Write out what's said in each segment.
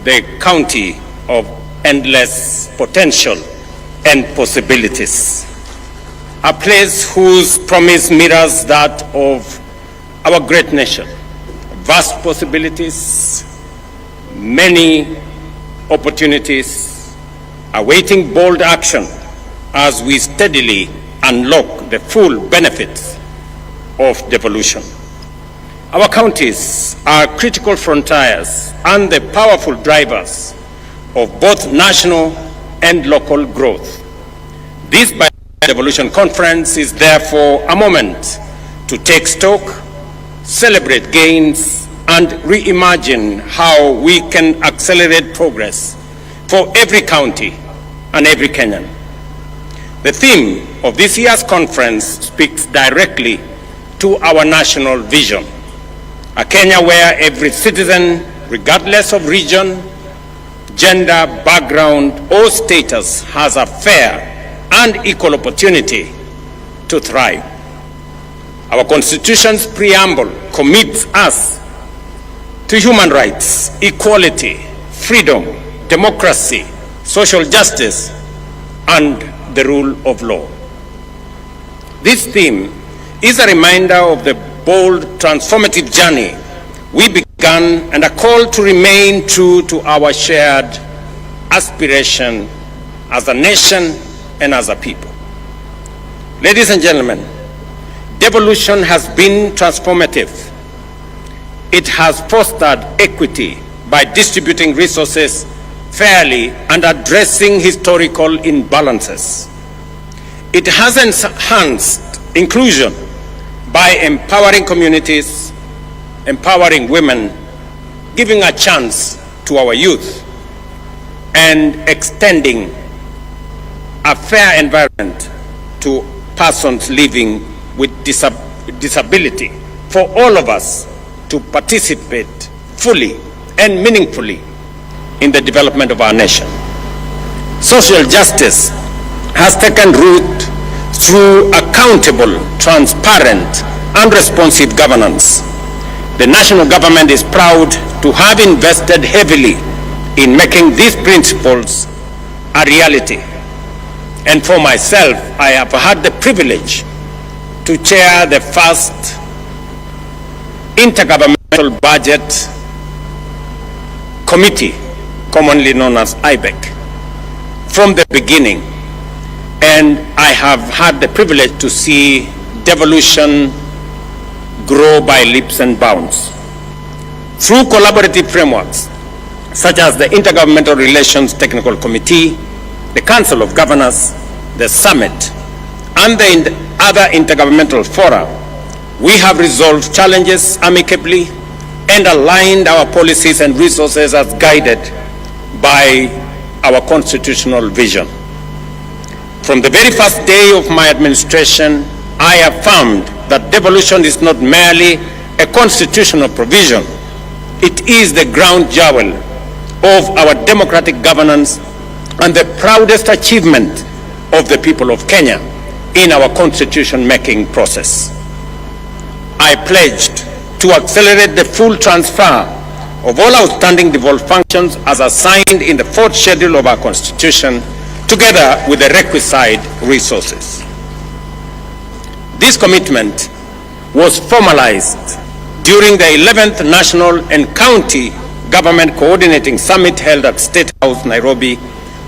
the county of endless potential and possibilities. A place whose promise mirrors that of our great nation. Vast possibilities, many opportunities, awaiting bold action as we steadily unlock the full benefits of devolution. Our counties are critical frontiers and the powerful drivers of both national and local growth. This devolution conference is therefore a moment to take stock, celebrate gains, and reimagine how we can accelerate progress for every county and every Kenyan. The theme of this year's conference speaks directly to our national vision, a Kenya where every citizen, regardless of region, gender, background, or status, has a fair and equal opportunity to thrive. Our Constitution's preamble commits us to human rights, equality, freedom, democracy, social justice, and the rule of law. This theme is a reminder of the bold, transformative journey we began and a call to remain true to our shared aspiration as a nation and as a people. Ladies and gentlemen, devolution has been transformative. It has fostered equity by distributing resources fairly and addressing historical imbalances. It has enhanced inclusion by empowering communities, empowering women, giving a chance to our youth, and extending a fair environment to persons living with disability for all of us to participate fully and meaningfully in the development of our nation. Social justice has taken root through accountable, transparent, and responsive governance. The national government is proud to have invested heavily in making these principles a reality. And for myself, I have had the privilege to chair the first intergovernmental budget committee, commonly known as IBEC, from the beginning. And I have had the privilege to see devolution grow by leaps and bounds. Through collaborative frameworks, such as the Intergovernmental Relations Technical Committee, the Council of Governors, the Summit, and the other intergovernmental fora, we have resolved challenges amicably and aligned our policies and resources as guided by our constitutional vision. From the very first day of my administration, I affirmed that devolution is not merely a constitutional provision. It is the ground jewel of our democratic governance and the proudest achievement of the people of Kenya in our constitution-making process. I pledged to accelerate the full transfer of all outstanding devolved functions as assigned in the 4th schedule of our Constitution, together with the requisite resources. This commitment was formalized during the 11th National and County Government Coordinating Summit held at State House, Nairobi,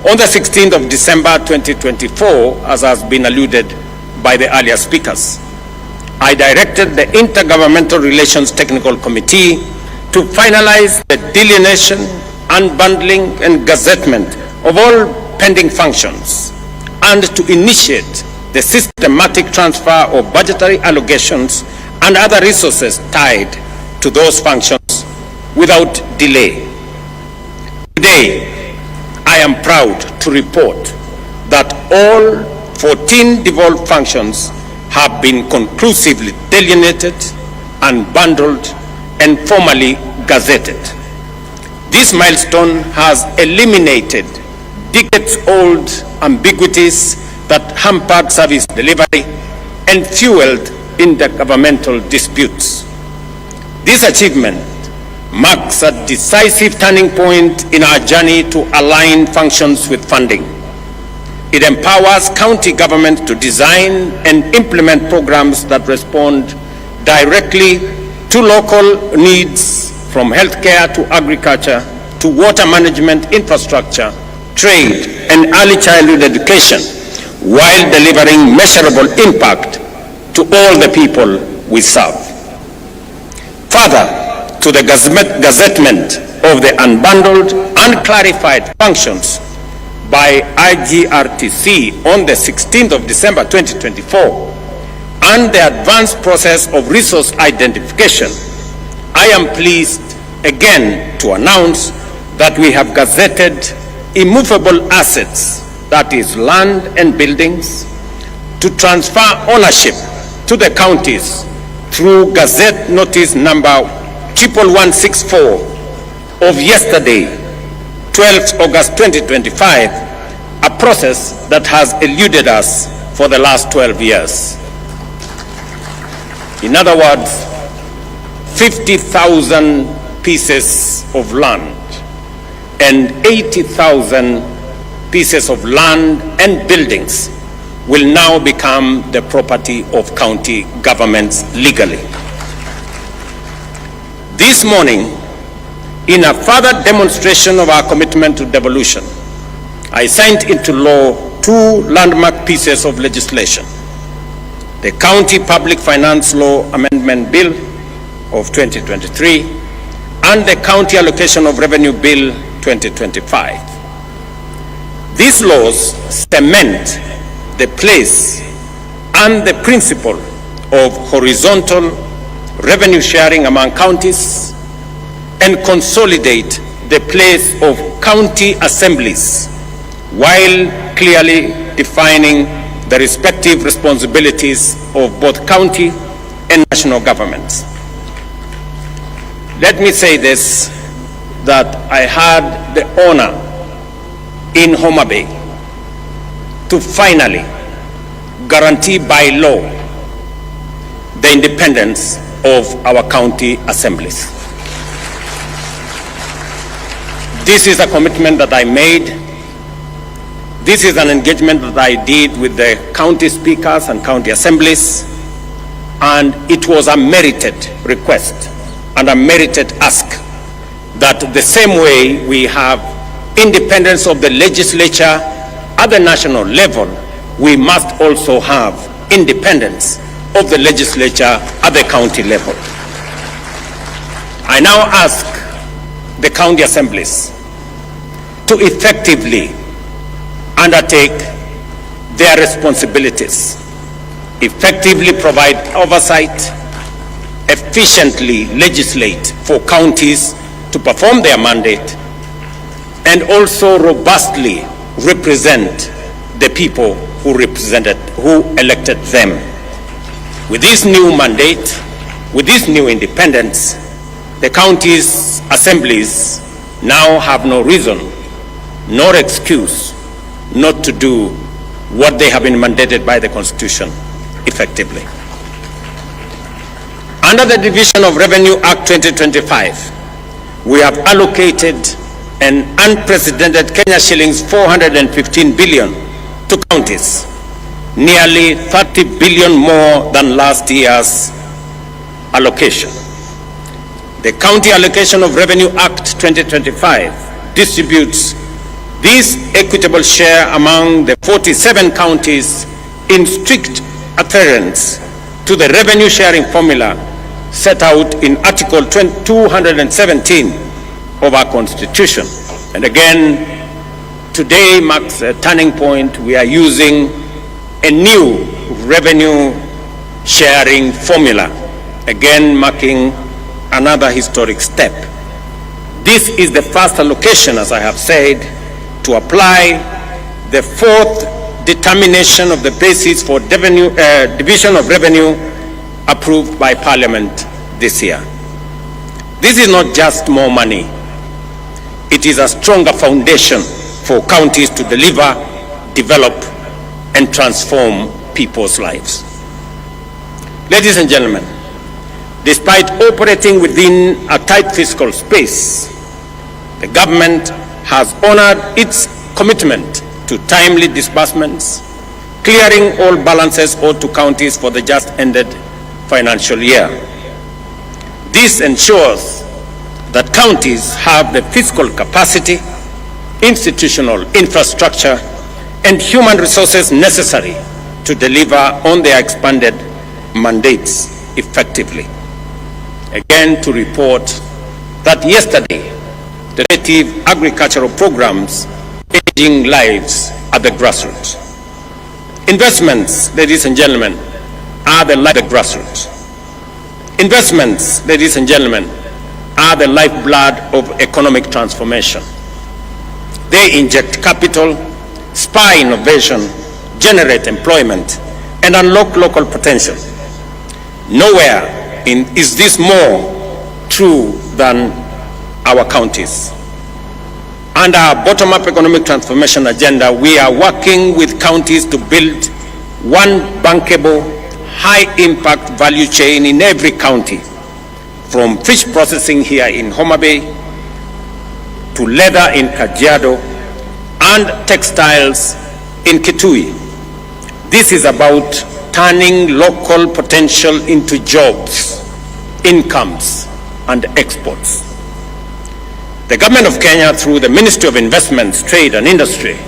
on the 16th of December 2024, as has been alluded by the earlier speakers. I directed the Intergovernmental Relations Technical Committee to finalize the delineation, unbundling, and gazettement of all pending functions, and to initiate the systematic transfer of budgetary allocations and other resources tied to those functions without delay. Today, I am proud to report that all 14 devolved functions have been conclusively delineated, unbundled, and formally gazetted. This milestone has eliminated decades-old ambiguities that hampered service delivery and fueled intergovernmental disputes. This achievement marks a decisive turning point in our journey to align functions with funding. It empowers county government to design and implement programs that respond directly to local needs, from healthcare to agriculture to water management, infrastructure, trade, and early childhood education, while delivering measurable impact to all the people we serve. Further, to the gazettement of the unbundled and clarified functions by IGRTC on the 16th of December 2024 and the advanced process of resource identification, I am pleased again to announce that we have gazetted immovable assets, that is land and buildings, to transfer ownership to the counties through Gazette Notice number 11164 of yesterday, 12th August 2025, a process that has eluded us for the last 12 years. In other words, 50,000 pieces of land and 80,000 pieces of land and buildings will now become the property of county governments legally. This morning, in a further demonstration of our commitment to devolution, I signed into law two landmark pieces of legislation: the County Public Finance Law Amendment Bill of 2023 and the County Allocation of Revenue Bill 2025. These laws cement the place and the principle of horizontal revenue sharing among counties and consolidate the place of county assemblies, while clearly defining the respective responsibilities of both county and national governments. Let me say this, that I had the honor in Homa Bay to finally guarantee by law the independence of our county assemblies. This is a commitment that I made. This is an engagement that I did with the county speakers and county assemblies, and it was a merited request and a merited ask that the same way we have independence of the legislature at the national level, we must also have independence of the legislature at the county level. I now ask the county assemblies to effectively undertake their responsibilities, effectively provide oversight, efficiently legislate for counties to perform their mandate, and also robustly represent the people who elected them. With this new mandate, with this new independence, the counties' assemblies now have no reason nor excuse not to do what they have been mandated by the Constitution effectively. Under the Division of Revenue Act 2025, we have allocated an unprecedented Kenya shillings 415 billion to counties, nearly 30 billion more than last year's allocation. The County Allocation of Revenue Act 2025 distributes this equitable share among the 47 counties in strict adherence to the revenue sharing formula set out in Article 217 of our Constitution. And again, today marks a turning point. We are using a new revenue sharing formula, again marking another historic step. This is the first allocation, as I have said, to apply the fourth determination of the basis for division of revenue approved by Parliament this year. This is not just more money. It is a stronger foundation for counties to deliver, develop, and transform people's lives. Ladies and gentlemen, Despite operating within a tight fiscal space, the government has honored its commitment to timely disbursements, clearing all balances owed to counties for the just ended financial year. This ensures that counties have the fiscal capacity, institutional infrastructure, and human resources necessary to deliver on their expanded mandates effectively. Again, to report that yesterday, the native agricultural programs changing lives at the grassroots. Investments, ladies and gentlemen, are the life of the grassroots. Investments, ladies and gentlemen, are the lifeblood of economic transformation. They inject capital, spur innovation, generate employment, and unlock local potential. Nowhere is this more true than our counties. Under our bottom-up economic transformation agenda, we are working with counties to build one bankable, high-impact value chain in every county, from fish processing here in Homa Bay to leather in Kajiado and textiles in Kitui. This is about turning local potential into jobs, incomes, and exports. The Government of Kenya, through the Ministry of Investments, Trade and Industry,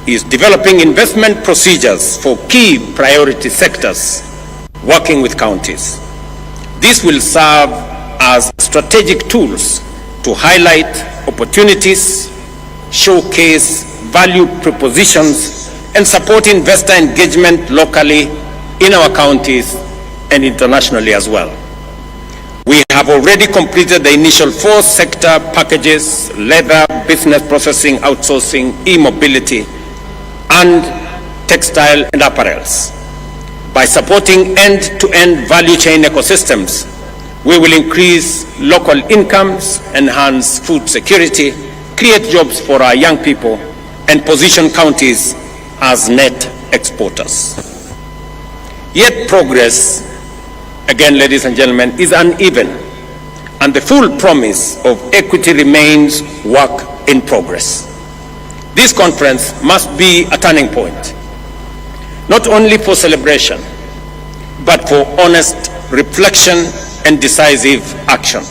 is developing investment procedures for key priority sectors, working with counties. This will serve as strategic tools to highlight opportunities, showcase value propositions, and support investor engagement locally in our counties and internationally as well. We have already completed the initial 4 sector packages: leather, business processing, outsourcing, e-mobility, and textile and apparels. By supporting end-to-end value chain ecosystems, we will increase local incomes, enhance food security, create jobs for our young people, and position counties as net exporters. Yet progress, again, ladies and gentlemen, is uneven, and the full promise of equity remains work in progress. This conference must be a turning point, not only for celebration, but for honest reflection and decisive action.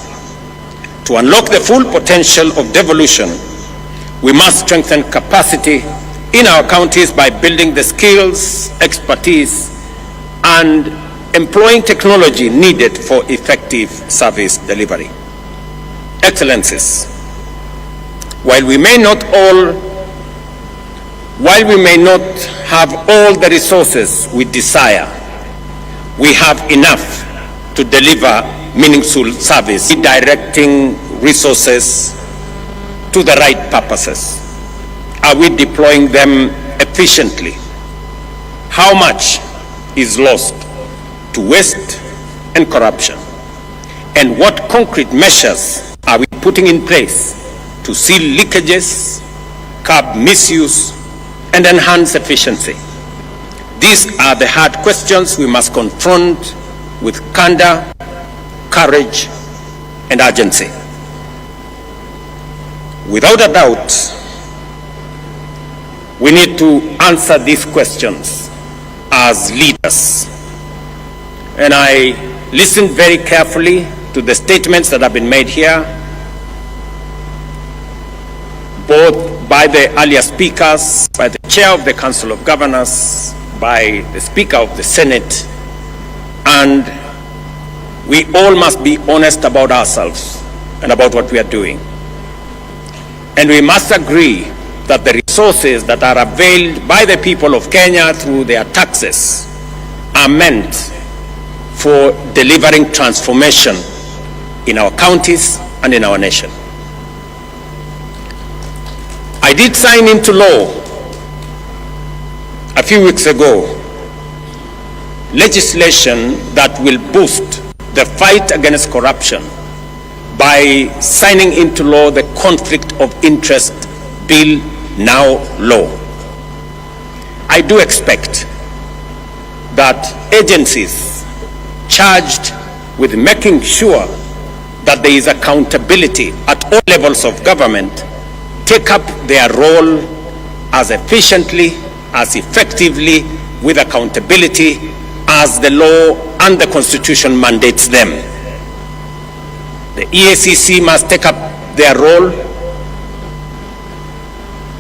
To unlock the full potential of devolution, we must strengthen capacity in our counties by building the skills, expertise, and employing technology needed for effective service delivery. Excellencies, while we may not have all the resources we desire, we have enough to deliver meaningful service, redirecting resources to the right purposes. Are we deploying them efficiently? How much is lost to waste and corruption? And what concrete measures are we putting in place to seal leakages, curb misuse, and enhance efficiency? These are the hard questions we must confront with candor, courage, and urgency. Without a doubt, we need to answer these questions as leaders. And I listened very carefully to the statements that have been made here, both by the earlier speakers, by the Chair of the Council of Governors, by the Speaker of the Senate, and we all must be honest about ourselves and about what we are doing. And we must agree that the resources that are availed by the people of Kenya through their taxes are meant for delivering transformation in our counties and in our nation. I did sign into law a few weeks ago legislation that will boost the fight against corruption by signing into law the Conflict of Interest Bill, now law. I do expect that agencies charged with making sure that there is accountability at all levels of government, take up their role as efficiently, as effectively, with accountability as the law and the Constitution mandates them. The EACC must take up their role.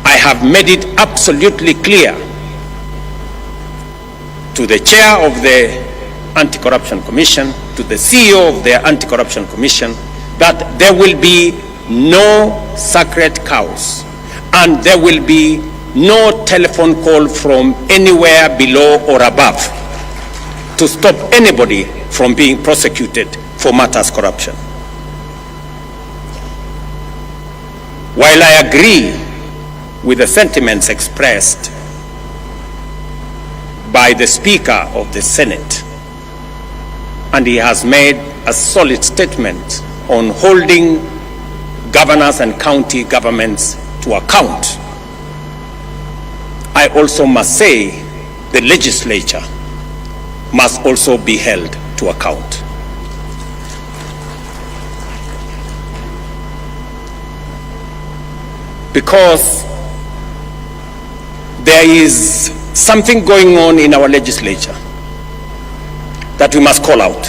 I have made it absolutely clear to the chair of the Anti-Corruption Commission, to the CEO of the Anti-Corruption Commission, that there will be no sacred cows and there will be no telephone call from anywhere below or above to stop anybody from being prosecuted for matters corruption. While I agree with the sentiments expressed by the Speaker of the Senate, and he has made a solid statement on holding governors and county governments to account, I also must say the legislature must also be held to account. Because there is something going on in our legislature that we must call out.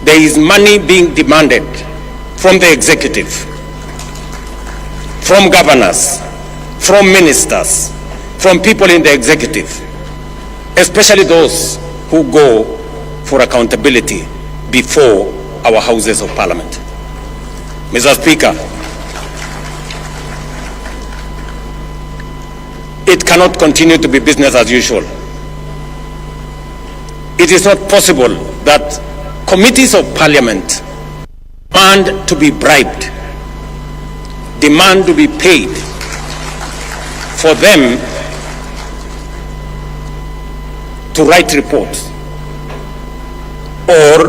There is money being demanded from the executive, from governors, from ministers, from people in the executive, especially those who go for accountability before our houses of parliament. Mr. Speaker, it cannot continue to be business as usual. It is not possible that committees of parliament demand to be bribed, demand to be paid for them to write reports or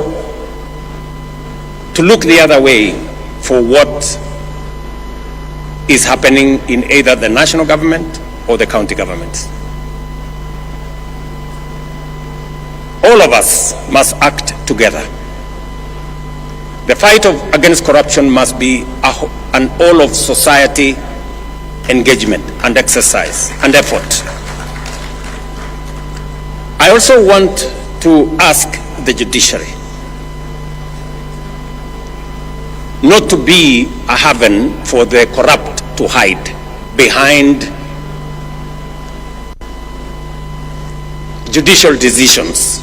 to look the other way for what is happening in either the national government or the county government. All of us must act together. The fight against corruption must be an all of society engagement and exercise and effort. I also want to ask the judiciary not to be a haven for the corrupt to hide behind judicial decisions.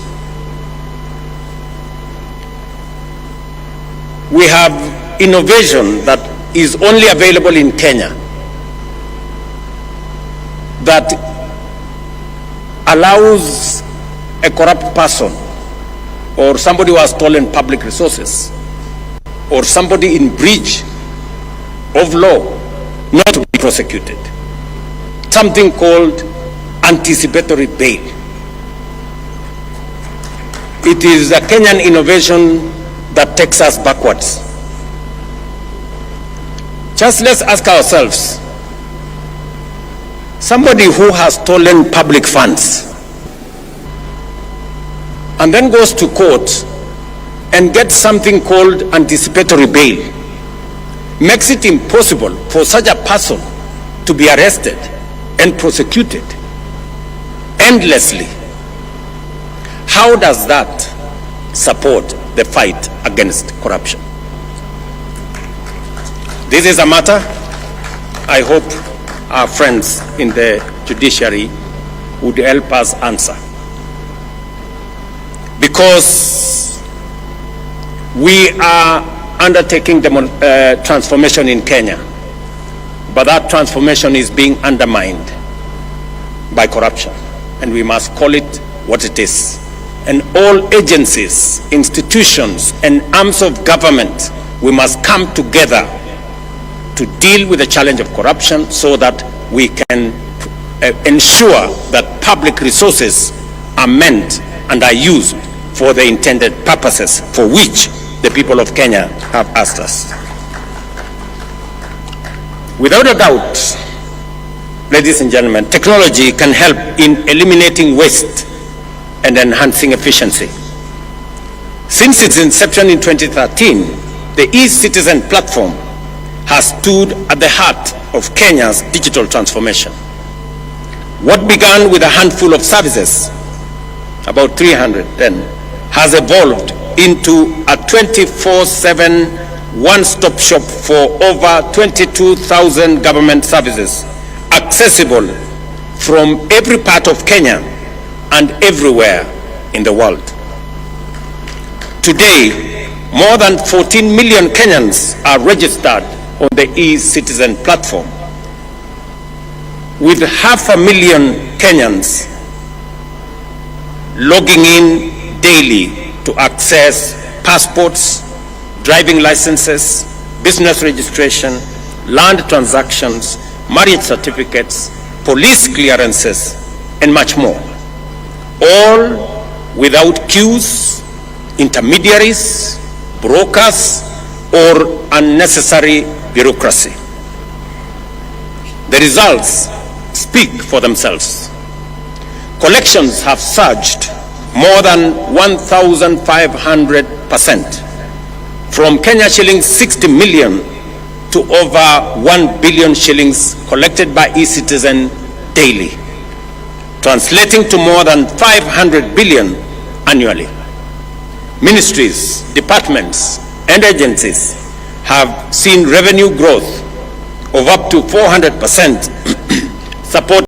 We have innovation that is only available in Kenya that allows a corrupt person or somebody who has stolen public resources or somebody in breach of law not to be prosecuted. Something called anticipatory bail. It is a Kenyan innovation that takes us backwards. Just let's ask ourselves, somebody who has stolen public funds and then goes to court and gets something called anticipatory bail, makes it impossible for such a person to be arrested and prosecuted endlessly. How does that support the fight against corruption? This is a matter I hope our friends in the judiciary would help us answer. Because we are undertaking transformation in Kenya, but that transformation is being undermined by corruption, and we must call it what it is. And all agencies, institutions, and arms of government, we must come together to deal with the challenge of corruption so that we can ensure that public resources are meant and are used for the intended purposes for which the people of Kenya have asked us. Without a doubt, ladies and gentlemen, technology can help in eliminating waste and enhancing efficiency. Since its inception in 2013, the e-Citizen platform has stood at the heart of Kenya's digital transformation. What began with a handful of services, about 300 then, has evolved into a 24/7 one-stop shop for over 22,000 government services, accessible from every part of Kenya and everywhere in the world. Today, more than 14 million Kenyans are registered on the e-Citizen platform, with 500,000 Kenyans logging in daily to access passports, driving licenses, business registration, land transactions, marriage certificates, police clearances, and much more, all without queues, intermediaries, brokers, or unnecessary bureaucracy. The results speak for themselves. Collections have surged more than 1,500%, from Kenya shillings 60 million to over 1 billion shillings collected by e-Citizen daily, translating to more than 500 billion annually. Ministries, departments, and agencies have seen revenue growth of up to 400%, support